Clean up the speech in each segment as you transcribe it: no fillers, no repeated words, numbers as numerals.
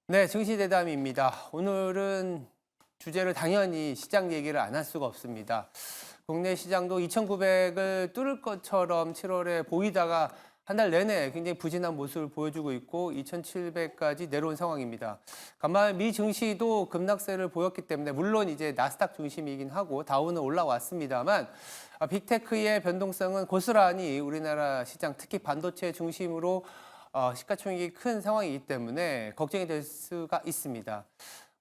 네, 증시대담입니다. 오늘은 주제를 당연히 시장 얘기를 안 할 수가 없습니다. 국내 시장도 2,900을 뚫을 것처럼 7월에 보이다가 한 달 내내 굉장히 부진한 모습을 보여주고 있고 2,700까지 내려온 상황입니다. 간만 미 증시도 급락세를 보였기 때문에 물론 이제 나스닥 중심이긴 하고 다우는 올라왔습니다만 빅테크의 변동성은 고스란히 우리나라 시장 특히 반도체 중심으로 시가총액이 큰 상황이기 때문에 걱정이 될 수가 있습니다.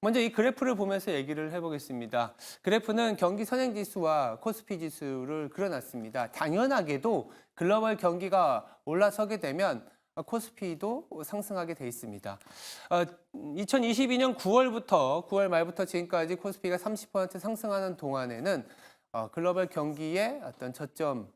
먼저 이 그래프를 보면서 얘기를 해보겠습니다. 그래프는 경기 선행지수와 코스피 지수를 그려놨습니다. 당연하게도 글로벌 경기가 올라서게 되면 코스피도 상승하게 돼 있습니다. 2022년 9월 말부터 지금까지 코스피가 30% 상승하는 동안에는 글로벌 경기의 어떤 저점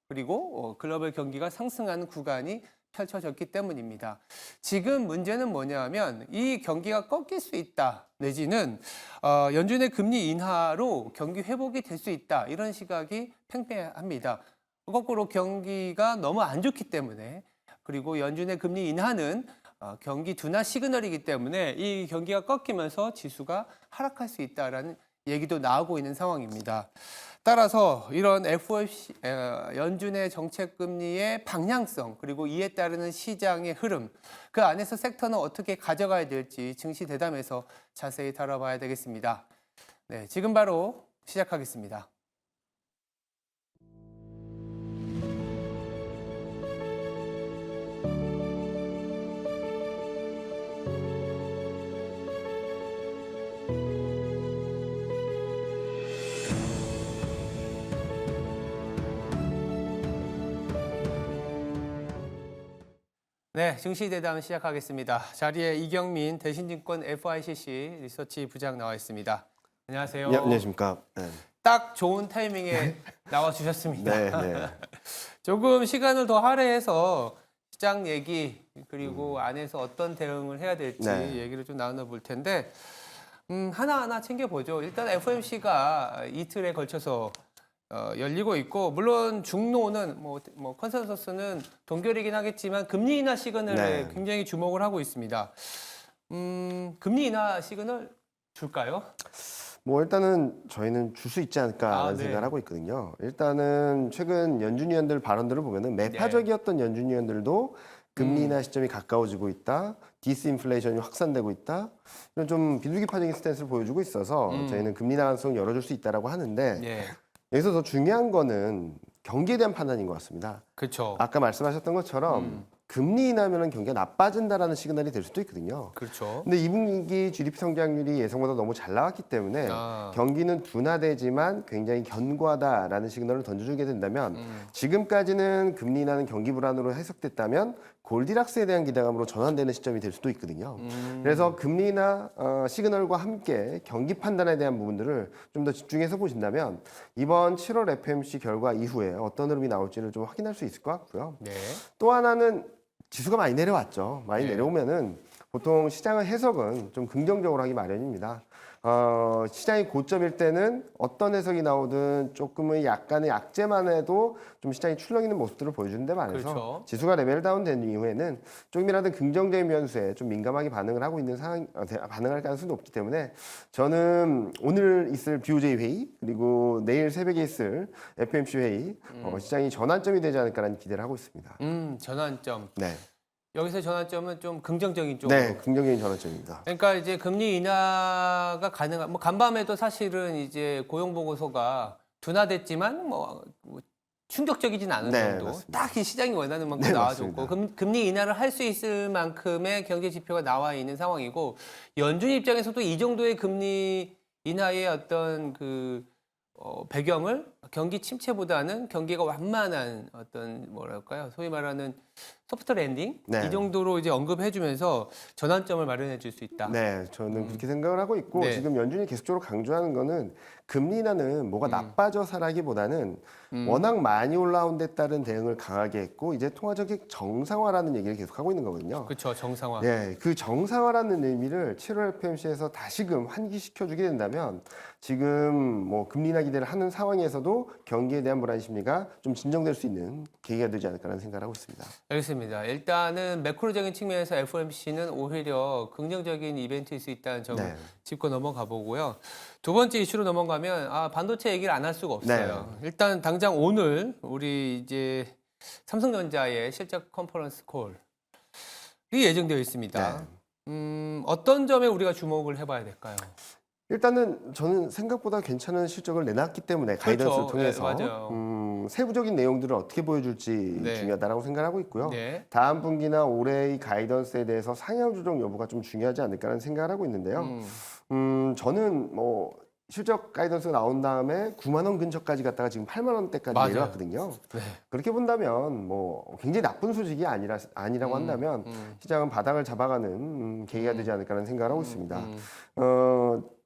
그리고 글로벌 경기가 상승하는 구간이 펼쳐졌기 때문입니다. 지금 문제는 뭐냐면 이 경기가 꺾일 수 있다 내지는 연준의 금리 인하로 경기 회복이 될 수 있다 이런 시각이 팽팽합니다. 거꾸로 경기가 너무 안 좋기 때문에 그리고 연준의 금리 인하는 경기 둔화 시그널이기 때문에 이 경기가 꺾이면서 지수가 하락할 수 있다라는 얘기도 나오고 있는 상황입니다. 따라서 이런 FOMC 연준의 정책 금리의 방향성 그리고 이에 따르는 시장의 흐름 그 안에서 섹터는 어떻게 가져가야 될지 증시 대담에서 자세히 다뤄봐야 되겠습니다. 네, 지금 바로 시작하겠습니다. 네, 증시 대담 시작하겠습니다. 자리에 이경민 대신증권 FICC 리서치 부장 나와 있습니다. 안녕하세요. 네, 안녕하십니까. 네. 딱 좋은 타이밍에 나와 주셨습니다. 네, 네. 조금 시간을 더 할애해서 시장 얘기 그리고 안에서 어떤 대응을 해야 될지 네. 얘기를 좀 나눠볼 텐데 하나하나 챙겨보죠. 일단 FOMC가 이틀에 걸쳐서 열리고 있고 물론 중노는 뭐 컨센서스는 동결이긴 하겠지만 금리 인하 시그널에 네. 굉장히 주목을 하고 있습니다. 금리 인하 시그널 줄까요? 뭐 일단은 저희는 줄 수 있지 않을까라는 네. 생각을 하고 있거든요. 일단은 최근 연준 위원들 발언들을 보면은 매파적이었던 연준 위원들도 금리 인하 시점이 가까워지고 있다. 디스인플레이션이 확산되고 있다. 이런 좀 비둘기파적인 스탠스를 보여주고 있어서 저희는 금리 인하 가능성을 열어줄 수 있다라고 하는데 예, 여기서 더 중요한 거는 경기에 대한 판단인 것 같습니다. 그렇죠. 아까 말씀하셨던 것처럼 금리 인하면 경기가 나빠진다라는 시그널이 될 수도 있거든요. 그렇죠. 근데 2분기 GDP 성장률이 예상보다 너무 잘 나왔기 때문에 경기는 둔화되지만 굉장히 견고하다라는 시그널을 던져주게 된다면 지금까지는 금리 인하는 경기 불안으로 해석됐다면 골디락스에 대한 기대감으로 전환되는 시점이 될 수도 있거든요. 그래서 금리 인하 시그널과 함께 경기 판단에 대한 부분들을 좀 더 집중해서 보신다면 이번 7월 FOMC 결과 이후에 어떤 흐름이 나올지를 좀 확인할 수 있을 것 같고요. 네. 또 하나는 지수가 많이 내려왔죠. 많이 네. 내려오면은 보통 시장의 해석은 좀 긍정적으로 하기 마련입니다. 시장이 고점일 때는 어떤 해석이 나오든 조금의 약간의 약재만 해도 좀 시장이 출렁이는 모습들을 보여주는 데 반해서 그렇죠. 지수가 레벨 다운된 이후에는 조금이라도 긍정적인 변수에 좀 민감하게 반응을 하고 있는 상황, 반응할 가능성이 높기 때문에 저는 오늘 있을 BOJ 회의 그리고 내일 새벽에 있을 FOMC 회의 시장이 전환점이 되지 않을까라는 기대를 하고 있습니다. 전환점. 네. 여기서 전환점은 좀 긍정적인 쪽으로. 네, 긍정적인 전환점입니다. 그러니까 이제 금리 인하가 가능한 뭐 간밤에도 사실은 이제 고용 보고서가 둔화됐지만 뭐 충격적이진 않은 네, 정도. 맞습니다. 딱히 시장이 원하는 만큼 네, 나와줬고 맞습니다. 금리 인하를 할 수 있을 만큼의 경제 지표가 나와 있는 상황이고 연준 입장에서도 이 정도의 금리 인하의 어떤 그 배경을 경기 침체보다는 경기가 완만한 어떤 뭐랄까요 소위 말하는 소프트 랜딩 네. 이 정도로 이제 언급해주면서 전환점을 마련해 줄 수 있다. 네, 저는 그렇게 생각을 하고 있고 네. 지금 연준이 계속적으로 강조하는 거는 금리 인하는 뭐가 나빠져서라기보다는 워낙 많이 올라온 데 따른 대응을 강하게 했고 이제 통화적인 정상화라는 얘기를 계속하고 있는 거거든요. 그렇죠 정상화. 네, 그 정상화라는 의미를 7월 FOMC에서 다시금 환기시켜주게 된다면 지금 뭐 금리 인하 기대를 하는 상황에서도 있어도 경기에 대한 불안 심리가 좀 진정될 수 있는 계기가 되지 않을까라는 생각을 하고 있습니다. 알겠습니다. 일단은 매크로적인 측면에서 FOMC는 오히려 긍정적인 이벤트일 수 있다는 점을 네. 짚고 넘어가 보고요. 두 번째 이슈로 넘어가면 반도체 얘기를 안 할 수가 없어요. 일단 당장 오늘 우리 이제 삼성전자의 실적 컨퍼런스 콜이 예정되어 있습니다. 어떤 점에 우리가 주목을 해봐야 될까요? 일단은 저는 생각보다 괜찮은 실적을 내놨기 때문에 가이던스를 통해서 맞아요. 세부적인 내용들을 어떻게 보여줄지 중요하다고 생각하고 있고요. 다음 분기나 올해의 가이던스에 대해서 상향 조정 여부가 좀 중요하지 않을까라는 생각을 하고 있는데요. 저는 뭐 실적 가이던스가 나온 다음에 9만 원 근처까지 갔다가 지금 8만 원대까지 맞아요. 내려왔거든요. 그렇게 본다면 뭐 굉장히 나쁜 소식이 아니라고 한다면 시장은 바닥을 잡아가는 계기가 되지 않을까라는 생각을 하고 있습니다.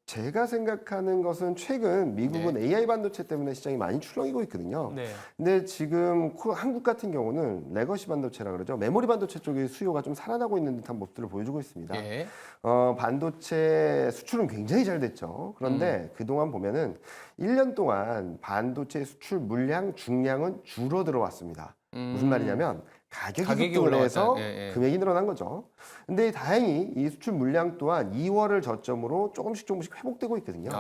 제가 생각하는 것은 최근 미국은 AI 반도체 때문에 시장이 많이 출렁이고 있거든요. 근데 지금 한국 같은 경우는 레거시 반도체라 그러죠. 메모리 반도체 쪽의 수요가 좀 살아나고 있는 듯한 모습들을 보여주고 있습니다. 반도체 수출은 굉장히 잘 됐죠. 그런데 그동안 보면은 1년 동안 반도체 수출 물량, 중량은 줄어들어 왔습니다. 무슨 말이냐면 가격이 급등을 해서 금액이 늘어난 거죠. 근데 다행히 이 수출 물량 또한 2월을 저점으로 조금씩 회복되고 있거든요.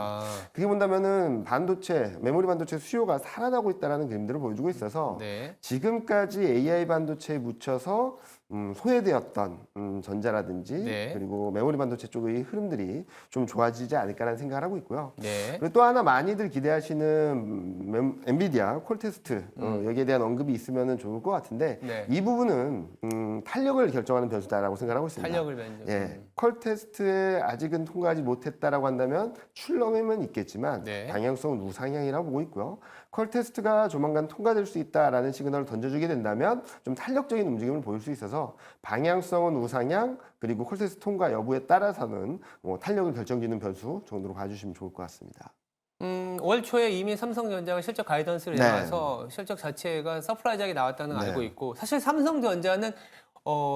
그게 본다면은 반도체, 메모리 반도체 수요가 살아나고 있다는 그림들을 보여주고 있어서 지금까지 AI 반도체에 묻혀서 소외되었던 전자라든지 그리고 메모리 반도체 쪽의 흐름들이 좀 좋아지지 않을까라는 생각을 하고 있고요. 그리고 또 하나 많이들 기대하시는 엔비디아 콜테스트 여기에 대한 언급이 있으면 좋을 것 같은데 이 부분은 탄력을 결정하는 변수다라고 생각하고 있습니다. 탄력을 변수. 콜테스트에 아직은 통과하지 못했다라고 한다면 출렁임은 있겠지만 방향성은 우상향이라고 보고 있고요. 콜테스트가 조만간 통과될 수 있다라는 시그널을 던져주게 된다면 좀 탄력적인 움직임을 보일 수 있어서 방향성은 우상향 그리고 콜테스트 통과 여부에 따라서는 탄력을 결정짓는 변수 정도로 봐주시면 좋을 것 같습니다. 월 초에 이미 삼성전자가 실적 가이던스를 내놔서 실적 자체가 서프라이즈하게 나왔다는 걸 알고 있고 사실 삼성전자는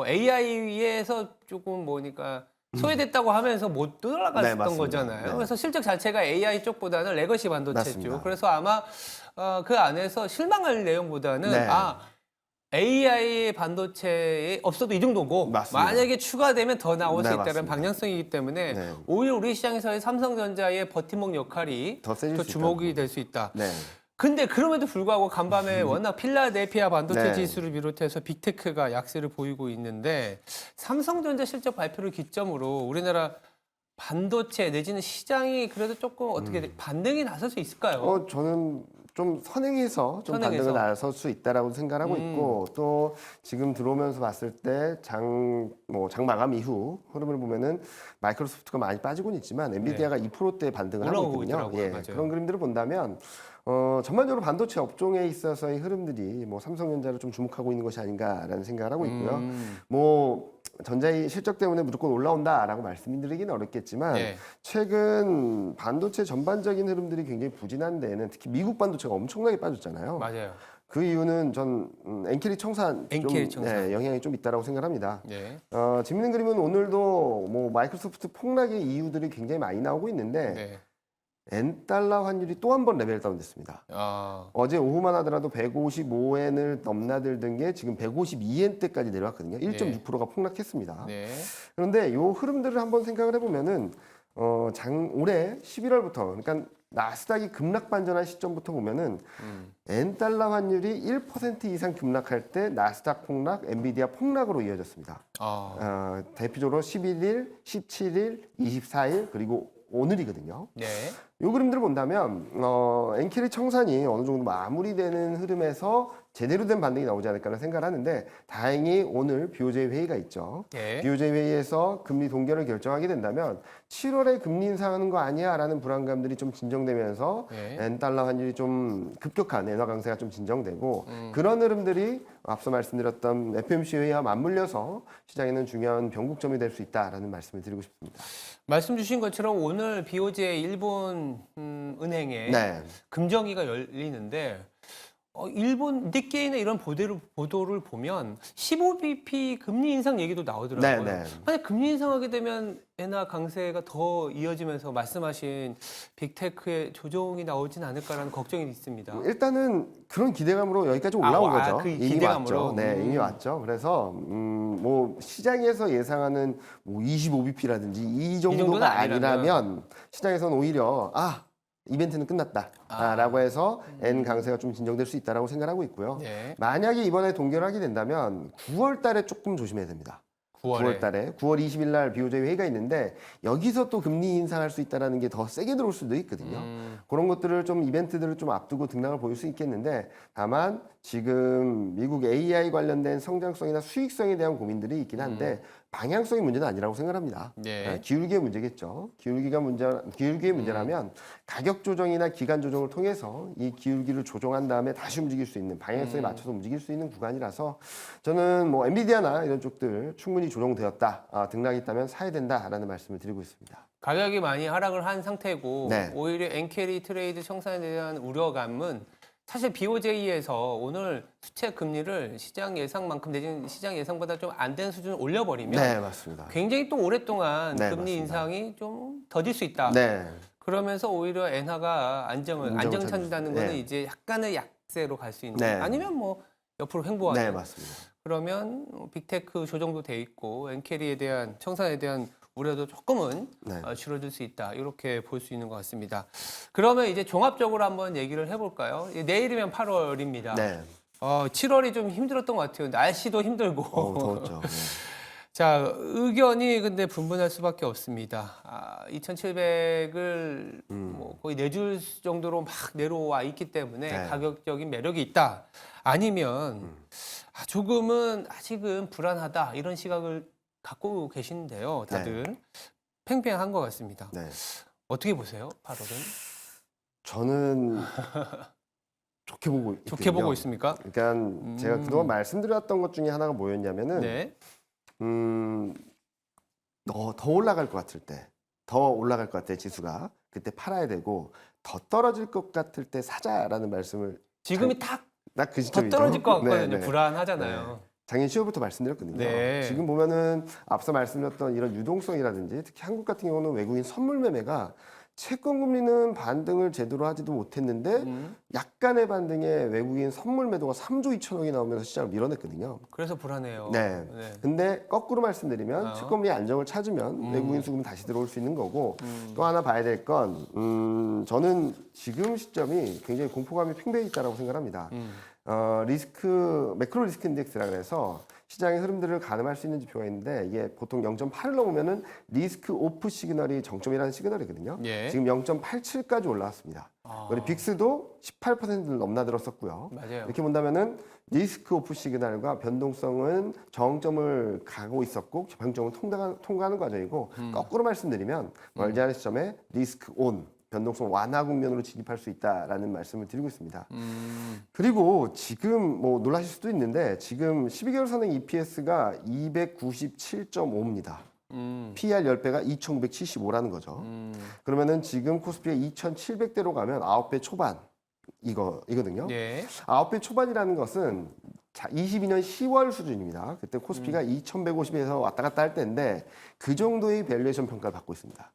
AI에서 조금 뭐니까 소외됐다고 하면서 못 들어갔던 거잖아요. 그래서 실적 자체가 AI 쪽보다는 레거시 반도체 쪽. 그래서 아마 그 안에서 실망할 내용보다는 AI 반도체에 없어도 이 정도고 만약에 추가되면 더 나올 수 있다는 방향성이기 때문에 오히려 우리 시장에서의 삼성전자의 버팀목 역할이 더 주목이 될 수 있다. 근데 그럼에도 불구하고 간밤에 워낙 필라델피아 반도체 지수를 비롯해서 빅테크가 약세를 보이고 있는데 삼성전자 실적 발표를 기점으로 우리나라 반도체 내지는 시장이 그래도 조금 어떻게 반등이 나설 수 있을까요? 저는 좀 선행해서 반등을 나설 수 있다라고 생각하고 있고 또 지금 들어오면서 봤을 때 장 마감 이후 흐름을 보면은 마이크로소프트가 많이 빠지고는 있지만 엔비디아가 2%대 반등을 하고 있거든요. 그런 그림들을 본다면 전반적으로 반도체 업종에 있어서의 흐름들이 삼성전자를 좀 주목하고 있는 것이 아닌가라는 생각을 하고 있고요. 전자의 실적 때문에 무조건 올라온다라고 말씀드리기는 어렵겠지만 최근 반도체 전반적인 흐름들이 굉장히 부진한 데에는 특히 미국 반도체가 엄청나게 빠졌잖아요. 그 이유는 전 엔캐리 청산 영향이 좀 있다라고 생각합니다. 재밌는 그림은 오늘도 마이크로소프트 폭락의 이유들이 굉장히 많이 나오고 있는데 엔달러 환율이 또 한 번 레벨 다운됐습니다. 어제 오후만 하더라도 155엔을 넘나들던 게 지금 152엔대까지 내려왔거든요. 1.6%가 폭락했습니다. 그런데 이 흐름들을 한번 생각을 해보면은 올해 11월부터 그러니까 나스닥이 급락 반전한 시점부터 보면은 엔달러 환율이 1% 이상 급락할 때 나스닥 폭락, 엔비디아 폭락으로 이어졌습니다. 대표적으로 11일, 17일, 24일 그리고 오늘이거든요. 이 그림들을 본다면 엔캐리 청산이 어느 정도 마무리되는 흐름에서 제대로 된 반등이 나오지 않을까 생각을 하는데 다행히 오늘 BOJ 회의가 있죠. BOJ 회의에서 금리 동결을 결정하게 된다면 7월에 금리 인상하는 거 아니야 라는 불안감들이 좀 진정되면서 엔달러 환율이 좀 급격한 엔화 강세가 좀 진정되고 그런 흐름들이 앞서 말씀드렸던 FOMC 회의와 맞물려서 시장에는 중요한 변곡점이 될 수 있다라는 말씀을 드리고 싶습니다. 말씀 주신 것처럼 오늘 BOJ 일본 은행에 금정위가 열리는데 일본 니케이나 이런 보도를 보면 15bp 금리 인상 얘기도 나오더라고요. 네, 네. 만약 금리 인상하게 되면 엔화 강세가 더 이어지면서 말씀하신 빅테크의 조정이 나오진 않을까라는 걱정이 있습니다. 일단은 그런 기대감으로 여기까지 올라온 거죠. 그 이미 기대감으로? 왔죠. 네, 이미 왔죠. 그래서 뭐 시장에서 예상하는 뭐 25bp라든지 이 정도는 정도가 아니라면. 아니라면 시장에서는 오히려 이벤트는 끝났다라고 해서 엔 강세가 좀 진정될 수 있다라고 생각하고 있고요. 네. 만약에 이번에 동결을 하게 된다면 9월 달에 조금 조심해야 됩니다. 9월 달에 9월 20일 날 BOJ 회의가 있는데 여기서 또 금리 인상할 수 있다라는 게 더 세게 들어올 수도 있거든요. 그런 것들을 좀 이벤트들을 좀 앞두고 등락을 보일 수 있겠는데 다만 지금 미국 AI 관련된 성장성이나 수익성에 대한 고민들이 있긴 한데 방향성의 문제는 아니라고 생각합니다. 네. 기울기의 문제겠죠. 기울기의 문제라면 가격 조정이나 기간 조정을 통해서 이 기울기를 조정한 다음에 다시 움직일 수 있는 방향성에 맞춰서 움직일 수 있는 구간이라서 저는 뭐 엔비디아나 이런 쪽들 충분히 조정되었다, 등락했다면 사야 된다라는 말씀을 드리고 있습니다. 가격이 많이 하락을 한 상태고 네. 오히려 엔캐리 트레이드 청산에 대한 우려감은 사실 BOJ에서 오늘 수채 금리를 시장 예상만큼 내지는 시장 예상보다 좀 안 된 수준을 올려버리면 네, 맞습니다. 굉장히 또 오랫동안 네, 금리 맞습니다. 인상이 좀 더딜 수 있다. 네, 그러면서 오히려 엔화가 안정을 찾을 찾는다는 수- 거는 네. 이제 약간의 약세로 갈 수 있는 네. 아니면 뭐 옆으로 횡보하는 네, 맞습니다. 그러면 빅테크 조정도 돼 있고 엔캐리에 대한 청산에 대한 우려도 조금은 네. 줄어들 수 있다. 이렇게 볼 수 있는 것 같습니다. 그러면 이제 종합적으로 한번 얘기를 해볼까요? 내일이면 8월입니다. 네, 7월이 좀 힘들었던 것 같아요. 날씨도 힘들고. 더웠죠. 네. 자, 의견이 근데 분분할 수밖에 없습니다. 2,700을 뭐 거의 내줄 정도로 막 내려와 있기 때문에 네. 가격적인 매력이 있다. 아니면 조금은 아직은 불안하다. 이런 시각을 갖고 계시는데요. 다들 팽팽한 것 같습니다. 네. 어떻게 보세요? 8월은? 저는 좋게 보고 있거든요. 좋게 보고 있습니까? 그러니까 제가 그동안 말씀드렸던 것 중에 하나가 뭐였냐면은 네. 더 올라갈 것 같을 때, 더 올라갈 것 같아 지수가 그때 팔아야 되고 더 떨어질 것 같을 때 사자라는 말씀을 지금이 딱 딱 그 더 시점이죠. 떨어질 것 같거든요. 네, 네. 불안하잖아요. 작년 10월부터 말씀드렸거든요. 네. 지금 보면은 앞서 말씀드렸던 이런 유동성이라든지 특히 한국 같은 경우는 외국인 선물 매매가 채권 금리는 반등을 제대로 하지도 못했는데 약간의 반등에 외국인 선물 매도가 3조 2천억이 나오면서 시장을 밀어냈거든요. 그래서 불안해요. 네. 근데 거꾸로 말씀드리면 아. 채권리 안정을 찾으면 외국인 수급이 다시 들어올 수 있는 거고 또 하나 봐야 될 건 저는 지금 시점이 굉장히 공포감이 팽배해 있다고 생각합니다. 매크로 리스크 인덱스라 그래서 시장의 흐름들을 가늠할 수 있는 지표가 있는데 이게 보통 0.8을 넘으면은 리스크 오프 시그널이 정점이라는 시그널이거든요. 예. 지금 0.87까지 올라왔습니다. 우리 빅스도 18%를 넘나들었었고요. 맞아요. 이렇게 본다면은 리스크 오프 시그널과 변동성은 정점을 가고 있었고 변동성을 통과하는 과정이고 거꾸로 말씀드리면 멀지 않은 시점에 리스크 온 변동성 완화 국면으로 진입할 수 있다라는 말씀을 드리고 있습니다. 그리고 지금 뭐 놀라실 수도 있는데 지금 12개월 선행 EPS가 297.5입니다. PER 10배가 2,975라는 거죠. 그러면은 지금 코스피가 2,700대로 가면 9배 초반 이거든요. 예. 9배 초반이라는 것은 22년 10월 수준입니다. 그때 코스피가 2,150에서 왔다 갔다 할 때인데 그 정도의 밸류에이션 평가를 받고 있습니다.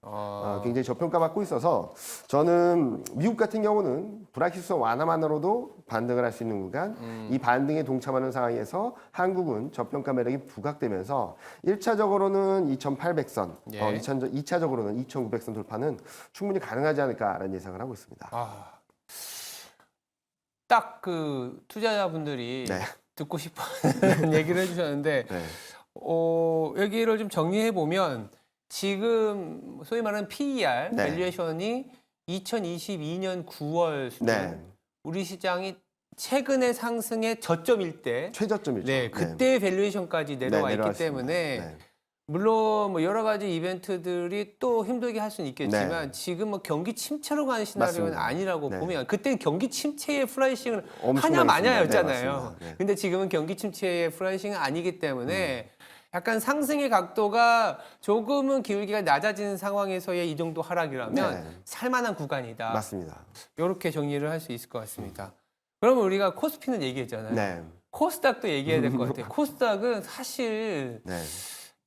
굉장히 저평가받고 있어서 저는 미국 같은 경우는 불확실성 완화만으로도 반등을 할 수 있는 구간 이 반등에 동참하는 상황에서 한국은 저평가 매력이 부각되면서 1차적으로는 2,800선, 예. 2차적으로는 2,900선 돌파는 충분히 가능하지 않을까라는 예상을 하고 있습니다. 딱 그 투자자분들이 네. 듣고 싶어하는 얘기를 해주셨는데 네. 여기를 좀 정리해 보면 지금 소위 말하는 PER 네. 밸류에이션이 2022년 9월 수준 네. 우리 시장이 최근의 상승의 저점일 때 최저점이죠. 네, 그때 밸류에이션까지 내려와 있기 내려왔습니다. 때문에 네. 물론 뭐 여러 가지 이벤트들이 또 힘들게 할 수는 있겠지만 네. 지금 뭐 경기 침체로 가는 시나리오는 맞습니다. 아니라고 네. 보면 그때 경기 침체의 프라이싱은 엄청나게 하냐 마냐였잖아요. 있습니다. 네, 맞습니다. 네. 근데 지금은 경기 침체의 프라이싱은 아니기 때문에 약간 상승의 각도가 조금은 기울기가 낮아지는 상황에서의 이 정도 하락이라면 네. 살만한 구간이다. 맞습니다. 이렇게 정리를 할 수 있을 것 같습니다. 그러면 우리가 코스피는 얘기했잖아요. 네. 코스닥도 얘기해야 될 것 같아요. 코스닥은 사실 네.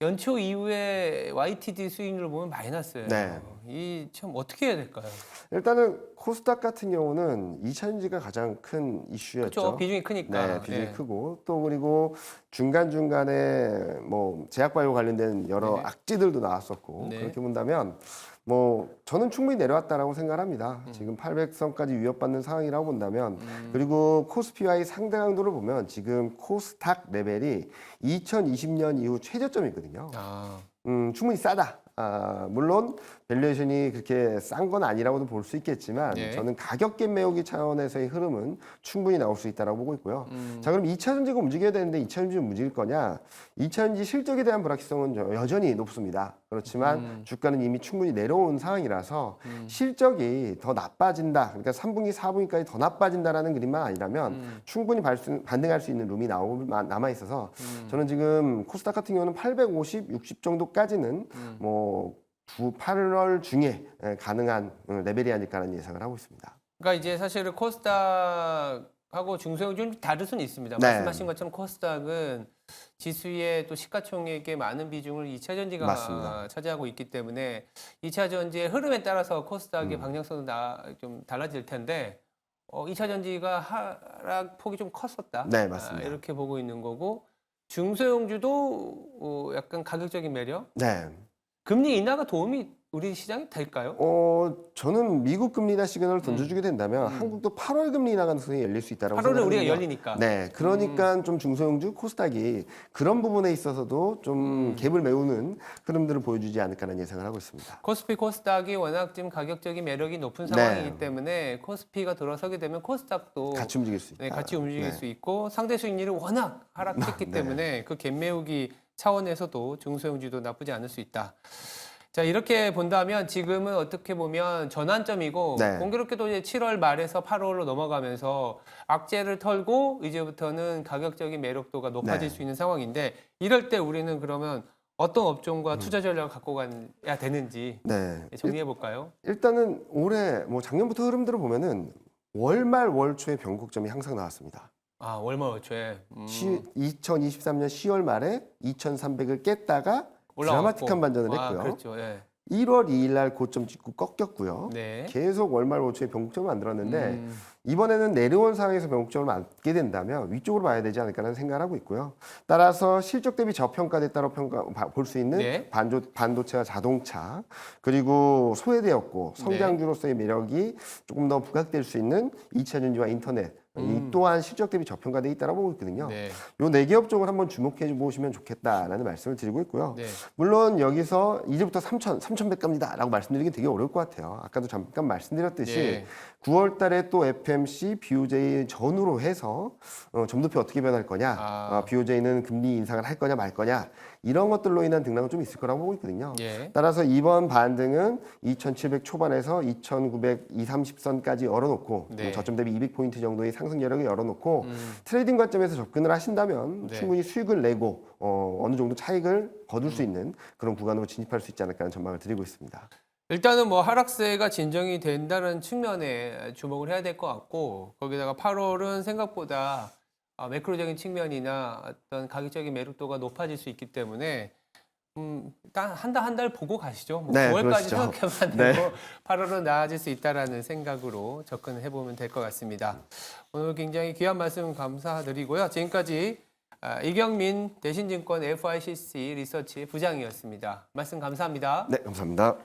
연초 이후에 YTD 수익률을 보면 마이너스예요. 네. 이 참 어떻게 해야 될까요? 일단은 코스닥 같은 경우는 2차전지가 가장 큰 이슈였죠. 그렇죠. 비중이 크니까. 네, 비중이 예. 크고 또 그리고 중간중간에 뭐 제약바이오 관련된 여러 네. 악재들도 나왔었고 네. 그렇게 본다면 뭐 저는 충분히 내려왔다라고 생각합니다. 지금 800선까지 위협받는 상황이라고 본다면 그리고 코스피와의 상대 강도를 보면 지금 코스닥 레벨이 2020년 이후 최저점이거든요. 아, 충분히 싸다. 물론 밸류에이션이 그렇게 싼 건 아니라고도 볼 수 있겠지만 네. 저는 가격갭 메우기 차원에서의 흐름은 충분히 나올 수 있다고 보고 있고요. 자, 그럼 2차전지가 움직여야 되는데 2차전지 움직일 거냐? 2차전지 실적에 대한 불확실성은 여전히 높습니다. 그렇지만 주가는 이미 충분히 내려온 상황이라서 실적이 더 나빠진다. 그러니까 3분기, 4분기까지 더 나빠진다라는 그림만 아니라면 충분히 반등할 수 있는 룸이 남아 있어서 저는 지금 코스닥 같은 경우는 850, 60 정도까지는 뭐 8월 중에 가능한 레벨이 아닐까라는 예상을 하고 있습니다. 그러니까 이제 사실은 코스닥하고 중소형주 좀 다를 수는 있습니다. 네. 말씀하신 것처럼 코스닥은 지수의 또 시가총액의 많은 비중을 2차전지가 맞습니다. 차지하고 있기 때문에 2차전지의 흐름에 따라서 코스닥의 방향성도 좀 달라질 텐데 2차전지가 하락폭이 좀 컸었다. 네, 맞습니다. 이렇게 보고 있는 거고 중소형주도 약간 가격적인 매력, 네. 금리 인하가 도움이 우리 시장에 될까요? 저는 미국 금리 인하 시그널을 던져주게 된다면 한국도 8월 금리 인하 가능성이 열릴 수 있다고 8월에 생각합니다. 우리가 열리니까. 네, 그러니까 좀 중소형주 코스닥이 그런 부분에 있어서도 좀 갭을 메우는 흐름들을 보여주지 않을까라는 예상을 하고 있습니다. 코스피, 코스닥이 워낙 지금 가격적인 매력이 높은 네. 상황이기 때문에 코스피가 들어서게 되면 코스닥도 같이 움직일 수 있다. 네, 같이 움직일 네. 수 있고 상대 수익률이 워낙 하락했기 때문에 그 갭 메우기 차원에서도 중소형주도 나쁘지 않을 수 있다. 자, 이렇게 본다면 지금은 어떻게 보면 전환점이고 네. 공교롭게도 이제 7월 말에서 8월로 넘어가면서 악재를 털고 이제부터는 가격적인 매력도가 높아질 네. 수 있는 상황인데 이럴 때 우리는 그러면 어떤 업종과 투자 전략을 갖고 가야 되는지 네. 정리해 볼까요? 일단은 올해 뭐 작년부터 흐름들을 보면은 월말 월초에 변곡점이 항상 나왔습니다. 아, 월말 월초에 2023년 10월 말에 2,300을 깼다가 올라왔고. 드라마틱한 반전을 아, 했고요. 그렇죠. 예. 1월 2일 날 고점 찍고 꺾였고요. 네. 계속 월말 월초에 변곡점을 만들었는데 이번에는 내려온 상황에서 변곡점을 맞게 된다면 위쪽으로 봐야 되지 않을까라는 생각을 하고 있고요. 따라서 실적 대비 저평가됐다고 볼 수 있는 네. 반도체와 자동차 그리고 소외되었고 성장주로서의 매력이 조금 더 부각될 수 있는 2차전지와 인터넷 이 또한 실적 대비 저평가돼 있다고 보고 있거든요. 네. 요 네 개 업종을 한번 주목해 보시면 좋겠다라는 말씀을 드리고 있고요. 네. 물론 여기서 이제부터 3,100 갑니다라고 말씀드리기 되게 어려울 것 같아요. 아까도 잠깐 말씀드렸듯이 네. 9월 달에 또 FMC, BOJ 전후로 해서 점도표 어떻게 변할 거냐, BOJ는 금리 인상을 할 거냐 말 거냐 이런 것들로 인한 등락은 좀 있을 거라고 보고 있거든요. 예. 따라서 이번 반등은 2,700 초반에서 2,900, 230선까지 열어놓고 네. 저점 대비 200포인트 정도의 상승 여력을 열어놓고 트레이딩 관점에서 접근을 하신다면 네. 충분히 수익을 내고 어느 정도 차익을 거둘 수 있는 그런 구간으로 진입할 수 있지 않을까 하는 전망을 드리고 있습니다. 일단은 뭐 하락세가 진정이 된다는 측면에 주목을 해야 될 것 같고 거기다가 8월은 생각보다 매크로적인 측면이나 어떤 가격적인 매력도가 높아질 수 있기 때문에 일단 한 달 보고 가시죠. 뭐 네, 9월까지 그러시죠. 생각해만 네. 되고 8월은 나아질 수 있다라는 생각으로 접근해 보면 될 것 같습니다. 오늘 굉장히 귀한 말씀 감사드리고요. 지금까지 이경민 대신증권 FICC 리서치 부장이었습니다. 말씀 감사합니다. 네, 감사합니다.